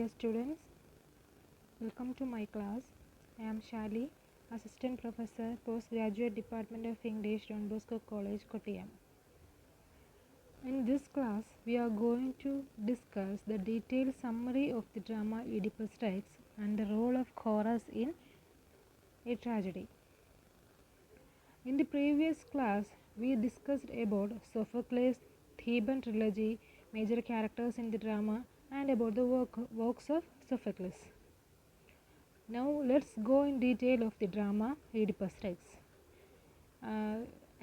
dear students, welcome to my class. I am Shali, Assistant Professor, Postgraduate Department of English, Don Bosco College, Kottayam. In this class, we are going to discuss the detailed summary of the drama Oedipus Rex and the role of chorus in a tragedy. In the previous class, we discussed about Sophocles' Theban trilogy, major characters in the drama, and about the works of Sophocles. Now let's go in detail of the drama Oedipus Rex.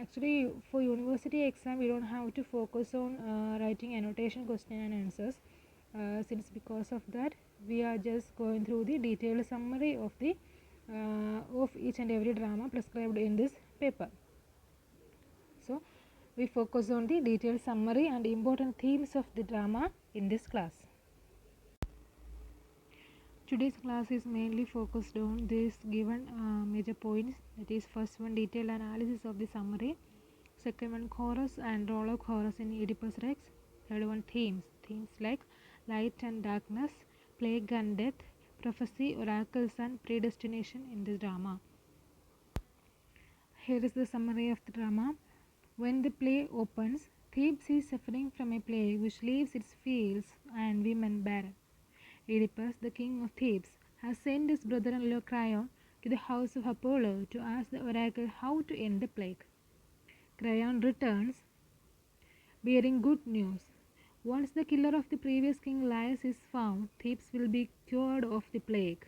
Actually, for university exam, we don't have to focus on writing annotation question and answers. Since because of that, we are just going through the detailed summary of the of each and every drama prescribed in this paper. So, we focus on the detailed summary and important themes of the drama in this class. Today's class is mainly focused on these given major points, that is first one detailed analysis of the summary, second one chorus and role of chorus in Oedipus Rex, third one themes like light and darkness, plague and death, prophecy, oracles and predestination in this drama. Here is the summary of the drama. When the play opens, Thebes is suffering from a plague which leaves its fields and women barren. Oedipus, the king of Thebes, has sent his brother-in-law Creon to the house of Apollo to ask the oracle how to end the plague. Creon returns bearing good news. Once the killer of the previous king Laius is found, Thebes will be cured of the plague.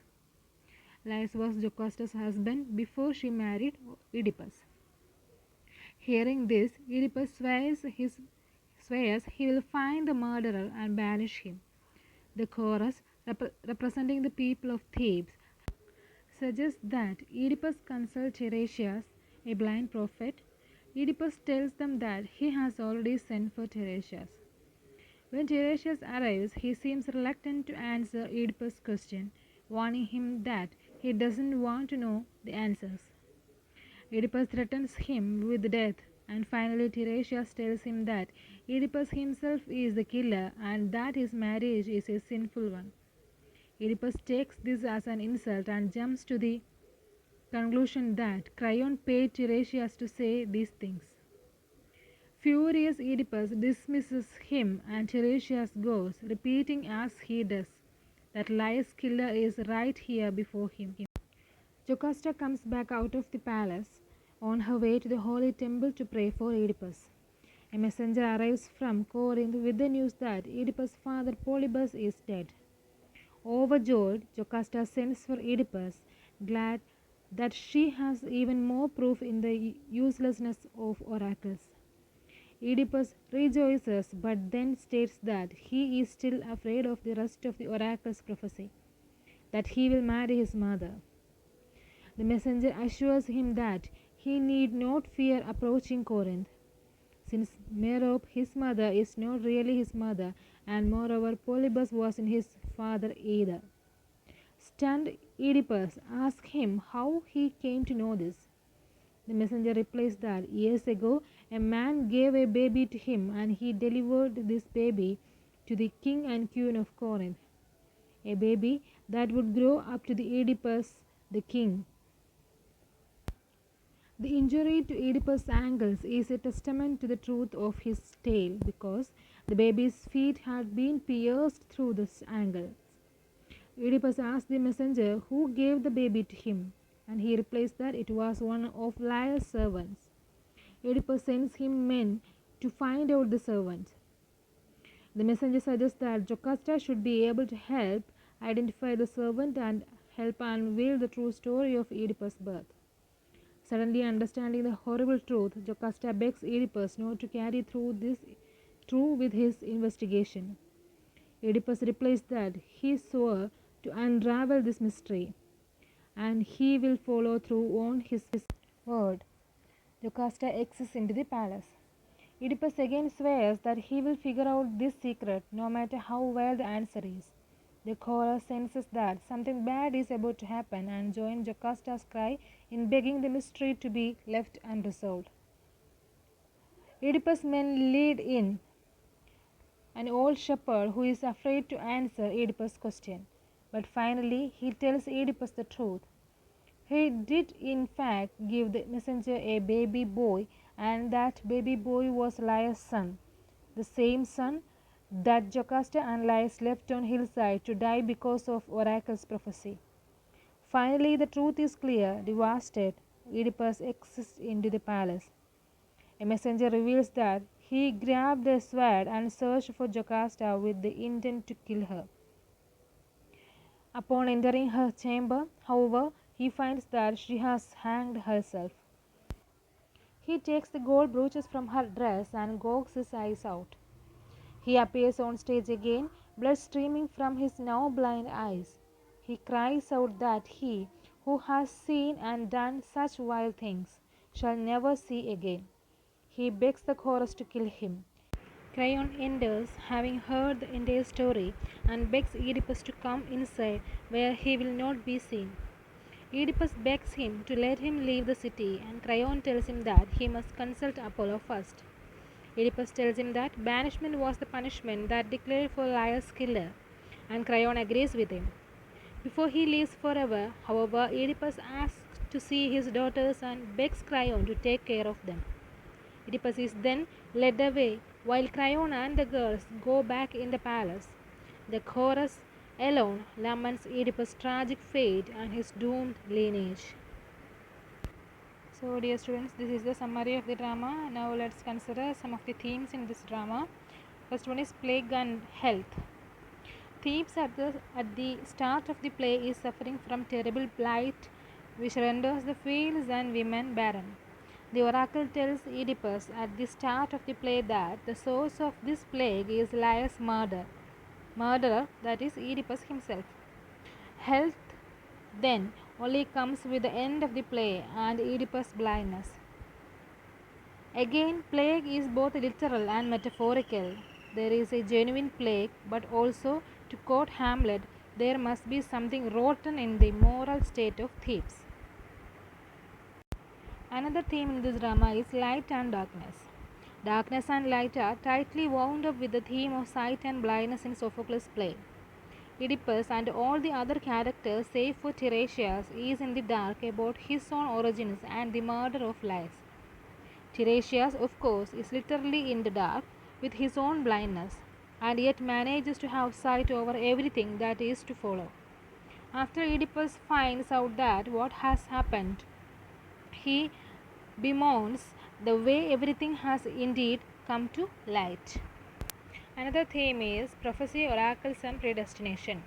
Laius was Jocasta's husband before she married Oedipus. Hearing this, Oedipus swears he will find the murderer and banish him. The chorus, representing the people of Thebes, suggests that Oedipus consult Tiresias, a blind prophet. Oedipus tells them that he has already sent for Tiresias. When Tiresias arrives, he seems reluctant to answer Oedipus' question, warning him that he doesn't want to know the answers. Oedipus threatens him with death, and finally Tiresias tells him that Oedipus himself is the killer and that his marriage is a sinful one. Oedipus takes this as an insult and jumps to the conclusion that Creon paid Tiresias to say these things. Furious, Oedipus dismisses him and Tiresias goes, repeating as he does that Laius' killer is right here before him. Jocasta comes back out of the palace on her way to the holy temple to pray for Oedipus. A messenger arrives from Corinth with the news that Oedipus' father Polybus is dead. Overjoyed, Jocasta sends for Oedipus, glad that she has even more proof in the uselessness of oracles. Oedipus rejoices but then states that he is still afraid of the rest of the oracle's prophecy, that he will marry his mother. The messenger assures him that he need not fear approaching Corinth, since Merope, his mother, is not really his mother, and moreover Polybus wasn't his father either. Stunned, Oedipus asks him how he came to know this. The messenger replies that years ago a man gave a baby to him and he delivered this baby to the king and queen of Corinth, a baby that would grow up to the Oedipus the king. The injury to Oedipus' ankles is a testament to the truth of his tale because the baby's feet had been pierced through the ankles. Oedipus asks the messenger who gave the baby to him, and he replies that it was one of Laius' servants. Oedipus sends him men to find out the servant. The messenger suggests that Jocasta should be able to help identify the servant and help unveil the true story of Oedipus' birth. Suddenly understanding the horrible truth, Jocasta begs Oedipus not to carry through with his investigation. Oedipus replies that he swore to unravel this mystery, and he will follow through on his word. Jocasta exits into the palace. Oedipus again swears that he will figure out this secret no matter how well the answer is. The chorus senses that something bad is about to happen and join Jocasta's cry in begging the mystery to be left unresolved. Oedipus' men lead in an old shepherd who is afraid to answer Oedipus' question. But finally, he tells Oedipus the truth. He did, in fact, give the messenger a baby boy, and that baby boy was Laius' son, the same son that Jocasta and Laius left on hillside to die because of Oracle's prophecy. Finally, the truth is clear. Devastated, Oedipus exits into the palace. A messenger reveals that he grabbed a sword and searched for Jocasta with the intent to kill her. Upon entering her chamber, however, he finds that she has hanged herself. He takes the gold brooches from her dress and gouges his eyes out. He appears on stage again, blood streaming from his now blind eyes. He cries out that he, who has seen and done such vile things, shall never see again. He begs the chorus to kill him. Creon enters, having heard the entire story, and begs Oedipus to come inside where he will not be seen. Oedipus begs him to let him leave the city, and Creon tells him that he must consult Apollo first. Oedipus tells him that banishment was the punishment that declared for Laius' killer, and Creon agrees with him. Before he leaves forever, however, Oedipus asks to see his daughters and begs Creon to take care of them. Oedipus is then led away, while Creon and the girls go back in the palace. The chorus alone laments Oedipus' tragic fate and his doomed lineage. So, dear students, this is the summary of the drama. Now, let's consider some of the themes in this drama. First one is plague and health. Thebes at the start of the play is suffering from terrible blight, which renders the fields and women barren. The oracle tells Oedipus at the start of the play that the source of this plague is Laius' murderer, that is Oedipus himself. Health then only comes with the end of the play and Oedipus' blindness. Again, plague is both literal and metaphorical. There is a genuine plague, but also, to quote Hamlet, there must be something rotten in the moral state of Thebes. Another theme in this drama is light and darkness. Darkness and light are tightly wound up with the theme of sight and blindness in Sophocles' play. Oedipus and all the other characters, save for Tiresias, is in the dark about his own origins and the murder of Laius. Tiresias, of course, is literally in the dark with his own blindness, and yet manages to have sight over everything that is to follow. After Oedipus finds out that what has happened, he bemoans the way everything has indeed come to light. Another theme is prophecy, oracles, and predestination.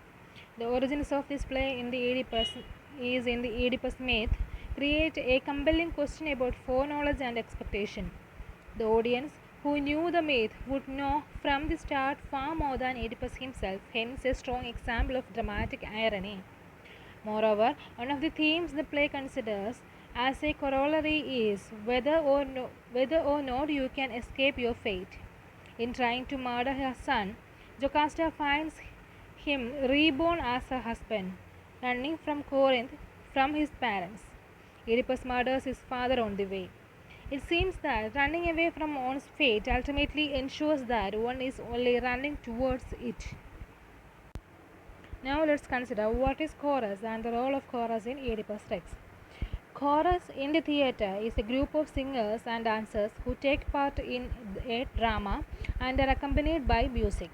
The origins of this play in the Oedipus myth create a compelling question about foreknowledge and expectation. The audience who knew the myth would know from the start far more than Oedipus himself, hence a strong example of dramatic irony. Moreover, one of the themes the play considers as a corollary is whether or not you can escape your fate. In trying to murder her son, Jocasta finds him reborn as her husband, running from Corinth from his parents. Oedipus murders his father on the way. It seems that running away from one's fate ultimately ensures that one is only running towards it. Now let's consider what is chorus and the role of chorus in Oedipus Rex. Chorus in the theatre is a group of singers and dancers who take part in a drama and are accompanied by music.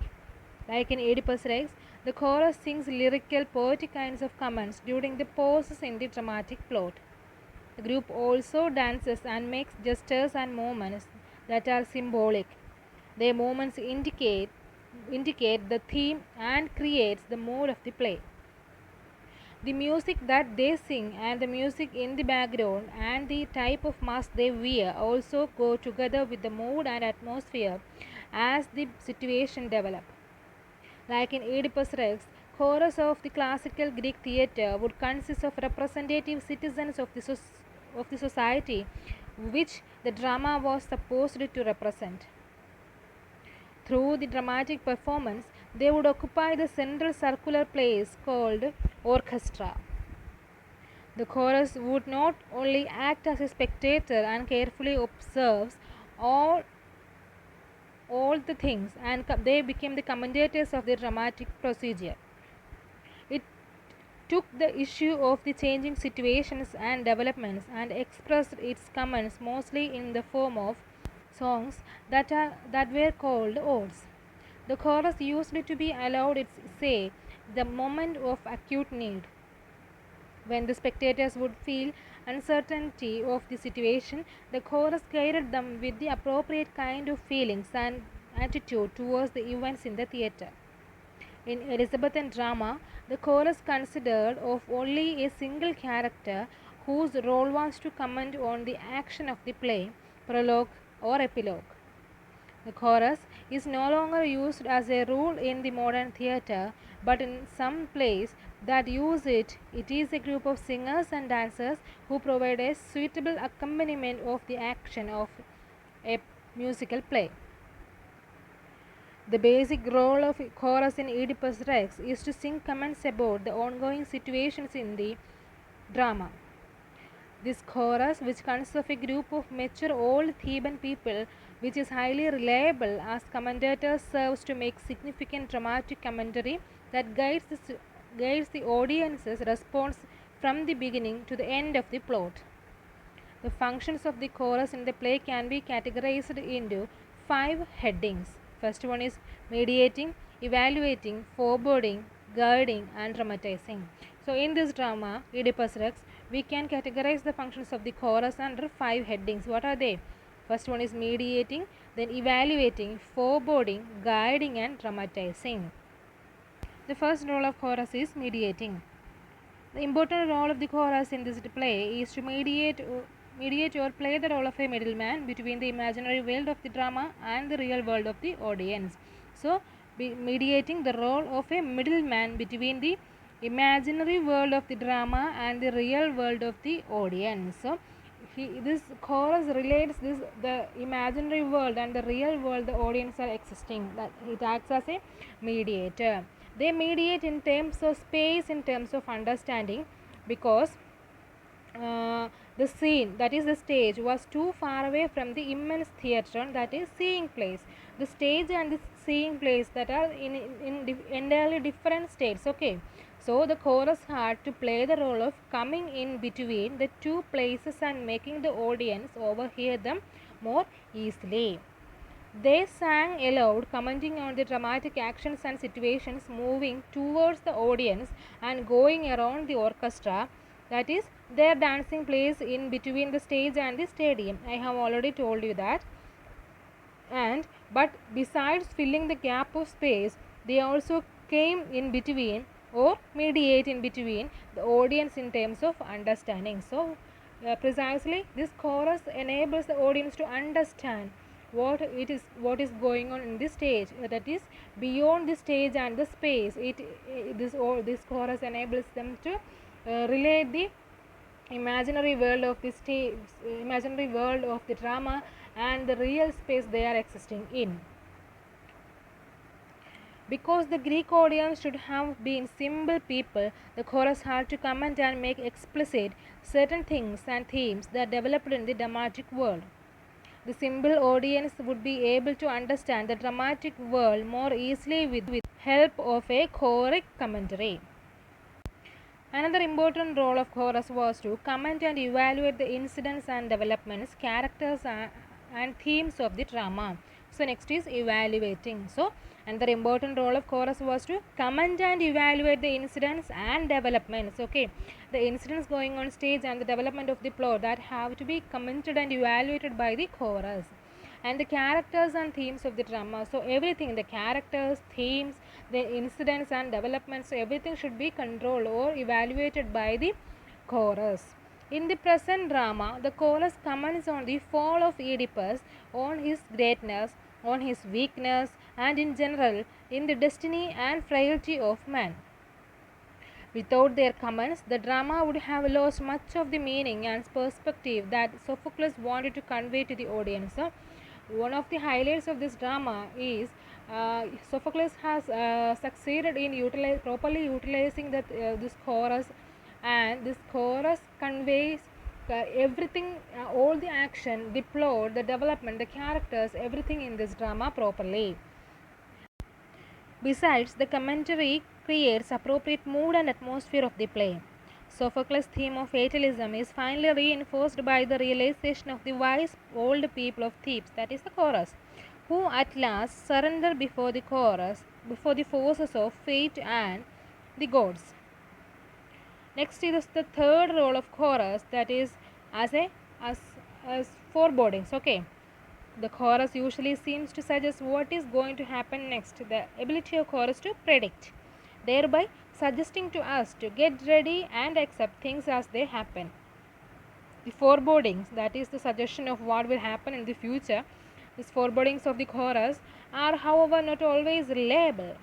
Like in Oedipus Rex, the chorus sings lyrical, poetic kinds of comments during the pauses in the dramatic plot. The group also dances and makes gestures and movements that are symbolic. Their movements indicate the theme and creates the mood of the play. The music that they sing and the music in the background and the type of mask they wear also go together with the mood and atmosphere as the situation develops. Like in Oedipus Rex, chorus of the classical Greek theatre would consist of representative citizens of the society which the drama was supposed to represent. Through the dramatic performance, they would occupy the central circular place called orchestra. The chorus would not only act as a spectator and carefully observes all all the things, and they became the commentators of the dramatic procedure. It took the issue of the changing situations and developments and expressed its comments mostly in the form of songs that were called odes. The chorus used to be allowed its say the moment of acute need, when the spectators would feel uncertainty of the situation. The chorus guided them with the appropriate kind of feelings and attitude towards the events in the theatre. In Elizabethan drama, the chorus considered of only a single character whose role was to comment on the action of the play, prologue, or epilogue. The chorus is no longer used as a rule in the modern theatre, but in some plays that use it, it is a group of singers and dancers who provide a suitable accompaniment of the action of a musical play. The basic role of chorus in Oedipus Rex is to sing comments about the ongoing situations in the drama. This chorus, which consists of a group of mature old Theban people, which is highly reliable as commentators, serves to make significant dramatic commentary that guides the audience's response from the beginning to the end of the plot. The functions of the chorus in the play can be categorized into 5 headings. First one is mediating, evaluating, foreboding, guiding, and dramatizing. So in this drama, Oedipus Rex, we can categorize the functions of the chorus under 5 headings. What are they? First one is mediating, then evaluating, foreboding, guiding, and dramatizing. The first role of chorus is mediating. The important role of the chorus in this play is to mediate or play the role of a middleman between the imaginary world of the drama and the real world of the audience. So, mediating the role of a middleman between the imaginary world of the drama and the real world of the audience. So, this chorus relates the imaginary world and the real world the audience are existing. That it acts as a mediator. They mediate in terms of space, in terms of understanding, because the scene, that is the stage, was too far away from the immense theatre, that is seeing place. The stage and the seeing place, that are in entirely different states. Okay, so the chorus had to play the role of coming in between the two places and making the audience overhear them more easily. They sang aloud, commenting on the dramatic actions and situations, moving towards the audience and going around the orchestra. That is, their dancing plays in between the stage and the stadium. I have already told you that. But besides filling the gap of space, they also came in between or mediate in between the audience in terms of understanding. So, precisely this chorus enables the audience to understand what is going on in the stage, that is beyond the stage and the space. This chorus enables them to relate the imaginary world of the stage, imaginary world of the drama, and the real space they are existing in. Because the Greek audience should have been simple people, the chorus had to comment and make explicit certain things and themes that developed in the dramatic world. The simple audience would be able to understand the dramatic world more easily with help of a choric commentary. Another important role of chorus was to comment and evaluate the incidents and developments, characters and themes of the drama. So next is evaluating. So another important role of chorus was to comment and evaluate the incidents and developments. Okay, the incidents going on stage and the development of the plot that have to be commented and evaluated by the chorus. And the characters and themes of the drama. So everything, the characters, themes, the incidents and developments, everything should be controlled or evaluated by the chorus. In the present drama, the chorus comments on the fall of Oedipus, on his greatness, on his weakness, and in general in the destiny and frailty of man. Without their comments, the drama would have lost much of the meaning and perspective that Sophocles wanted to convey to the audience. One of the highlights of this drama is Sophocles has succeeded in properly utilizing this chorus, and this chorus conveys everything, all the action, the plot, the development, the characters, everything in this drama properly. Besides, the commentary creates appropriate mood and atmosphere of the play. Sophocles' theme of fatalism is finally reinforced by the realization of the wise old people of Thebes, that is the chorus, who at last surrender before the chorus, before the forces of fate and the gods. Next is the third role of chorus, that is as a as forebodings. Okay, the chorus usually seems to suggest what is going to happen next. The ability of chorus to predict, thereby suggesting to us to get ready and accept things as they happen. The forebodings, that is the suggestion of what will happen in the future, these forebodings of the chorus are however not always reliable.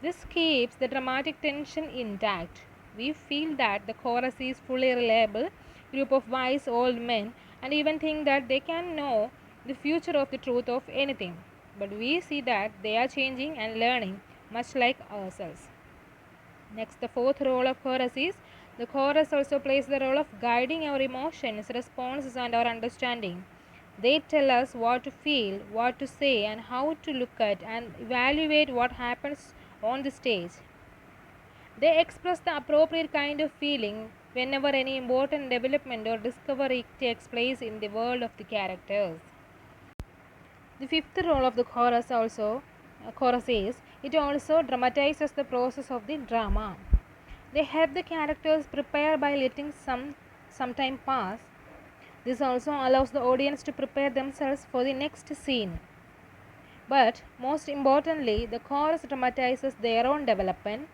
This keeps the dramatic tension intact. We feel that the chorus is fully reliable group of wise old men and even think that they can know the future of the truth of anything. But we see that they are changing and learning much like ourselves. Next, the fourth role of chorus is the chorus also plays the role of guiding our emotions, responses, and our understanding. They tell us what to feel, what to say, and how to look at and evaluate what happens on the stage. They express the appropriate kind of feeling whenever any important development or discovery takes place in the world of the characters. The fifth role of the chorus is it also dramatizes the process of the drama. They help the characters prepare by letting some time pass. This also allows the audience to prepare themselves for the next scene. But most importantly, the chorus dramatizes their own development.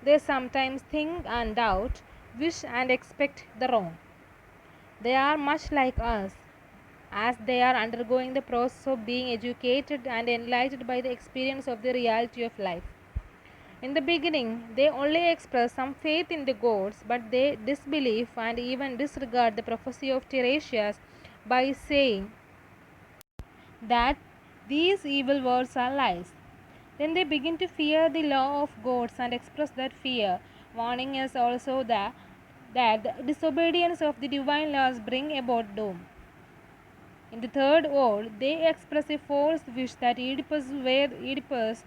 They sometimes think and doubt, wish and expect the wrong. They are much like us, as they are undergoing the process of being educated and enlightened by the experience of the reality of life. In the beginning, they only express some faith in the gods, but they disbelieve and even disregard the prophecy of Tiresias by saying that these evil words are lies. Then they begin to fear the law of gods and express that fear, warning us also that the disobedience of the divine laws bring about doom. In the third ode, they express a false wish that Oedipus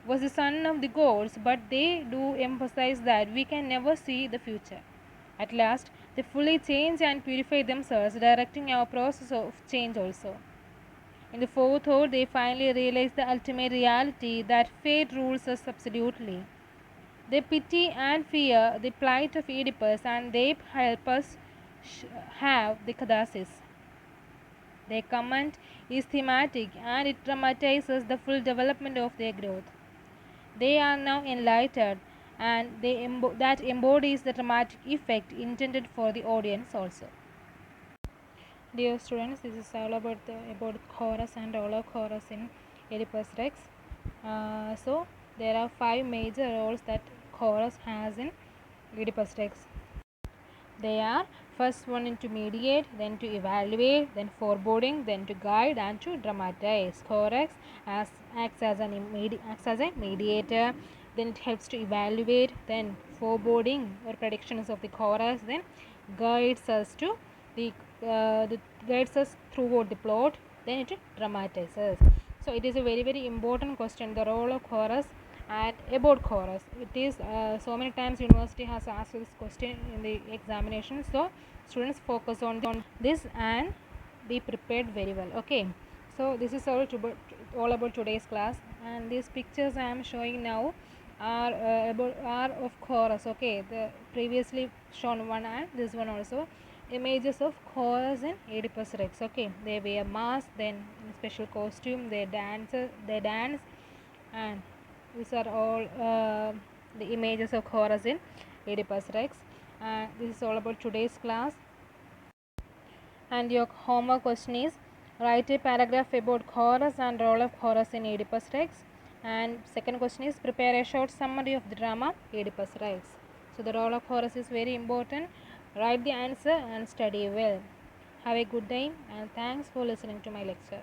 was the son of the gods, but they do emphasize that we can never see the future. At last, they fully change and purify themselves, directing our process of change also. In the fourth ode, they finally realize the ultimate reality that fate rules us absolutely. They pity and fear the plight of Oedipus and they help us have the catharsis. Their comment is thematic and it dramatizes the full development of their growth. They are now enlightened and that embodies the dramatic effect intended for the audience also. Dear students, this is all about chorus and role of chorus in Oedipus Rex. So there are 5 major roles that chorus has in Oedipus Rex. They are first one to mediate, then to evaluate, then foreboding, then to guide, and to dramatize. Chorus acts as a mediator, then it helps to evaluate, then foreboding or predictions of the chorus, then guides us to the guides us throughout the plot, then it dramatizes. So it is a very important question, the role of chorus and about chorus. It is so many times university has asked this question in the examination, so students focus on this and be prepared very well. Okay, so this is all about today's class, and these pictures I am showing now are of chorus. Okay, the previously shown one and this one also images of chorus in Oedipus Rex. Okay, they wear mask, then special costume, they dance, and these are all the images of chorus in Oedipus Rex. And this is all about today's class. And your homework question is write a paragraph about chorus and role of chorus in Oedipus Rex. And second question is prepare a short summary of the drama Oedipus Rex. So the role of chorus is very important. Write the answer and study well. Have a good day and thanks for listening to my lecture.